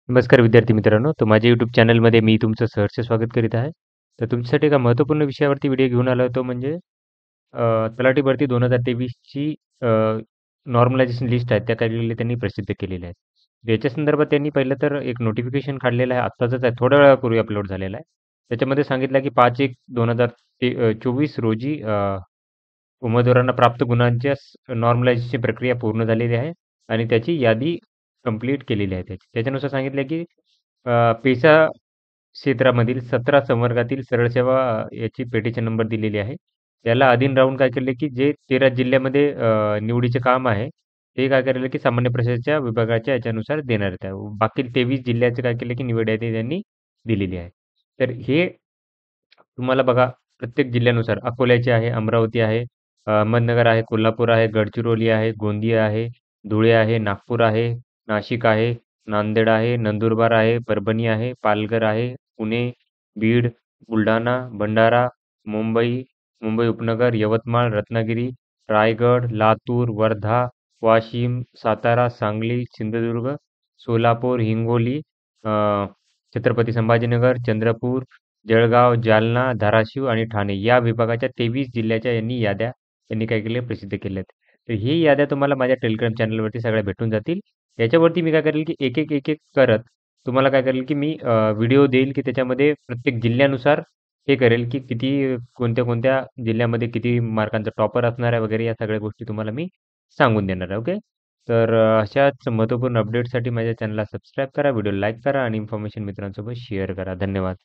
नमस्कार विद्यार्थी मित्रांनो, तर माझ्या YouTube चॅनलमध्ये मी तुमचं सहर्ष स्वागत करीत आहे. तर तुमच्यासाठी एका महत्त्वपूर्ण विषयावरती व्हिडिओ घेऊन आलो होतो म्हणजे तलाठी भरती 2023ची अ, नॉर्मलायझेशन लिस्ट आहे त्या काढलेल्या त्यांनी प्रसिद्ध केलेल्या आहेत. याच्या संदर्भात त्यांनी पहिलं तर एक नोटिफिकेशन काढलेलं आहे. आत्ताचंच आहे, थोड्या वेळापूर्वी अपलोड झालेला आहे. त्याच्यामध्ये सांगितलं की 5/1/2024 रोजी उमेदवारांना प्राप्त गुणांच्या नॉर्मलायझेशनची प्रक्रिया पूर्ण झालेली आहे आणि त्याची यादी कंप्लीट केलेली आहे त्याची. त्याच्यानुसार सांगितलं की पेसा क्षेत्रामधील 17 संवर्गातील सरळ सेवा याची पेटीशन नंबर दिलेली आहे. त्याला अधीन राहून काय केले की जे 13 जिल्ह्यामध्ये निवडीचे काम आहे, ते काय केलेलं की सामान्य प्रशासनाच्या विभागाच्या याच्यानुसार देण्यात आहे. बाकी 23 जिल्ह्याचे काय केले की निवड यादी त्यांनी दिलेली आहे. तर हे तुम्हाला बघा प्रत्येक जिल्ह्यानुसार अकोल्याचे आहे, अमरावती आहे, अहमदनगर आहे, कोल्हापूर आहे, गडचिरोली आहे, गोंदिया आहे, धुळे आहे, नागपूर आहे, नाशिक आहे, नांदेड आहे, नंदुरबार आहे, परभणी आहे, पालघर आहे, पुणे, बीड, बुलढाणा, भंडारा, मुंबई, मुंबई उपनगर, यवतमाळ, रत्नागिरी, रायगड, लातूर, वर्धा, वाशिम, सातारा, सांगली, सिंधुदुर्ग, सोलापूर, हिंगोली, छत्रपती संभाजीनगर, चंद्रपूर, जळगाव, जालना, धाराशिव आणि ठाणे या विभागाच्या 23 जिल्ह्याच्या यांनी काय केले प्रसिद्ध केल्या आहेत. तर ही याद्या तुम्हाला माझ्या टेलिग्राम चॅनलवरती सगळ्या भेटून जातील. याच्यावरती मी काय करेल की एक-एक करत तुम्हाला काय करेल की मी व्हिडिओ देईल की त्याच्यामध्ये प्रत्येक जिल्ह्यानुसार हे करेल की किती कोणत्या-कोणत्या जिल्ह्यामध्ये किती मार्कांचा टॉपर असणार आहे वगैरे या सगळ्या गोष्टी तुम्हाला मी सांगून देणार आहे. ओके. तर अशाच महत्त्वपूर्ण अपडेटसाठी माझ्या चॅनलला सबस्क्राईब करा, व्हिडिओ लाईक करा आणि इन्फॉर्मेशन मित्रांसोबत शेअर करा. धन्यवाद.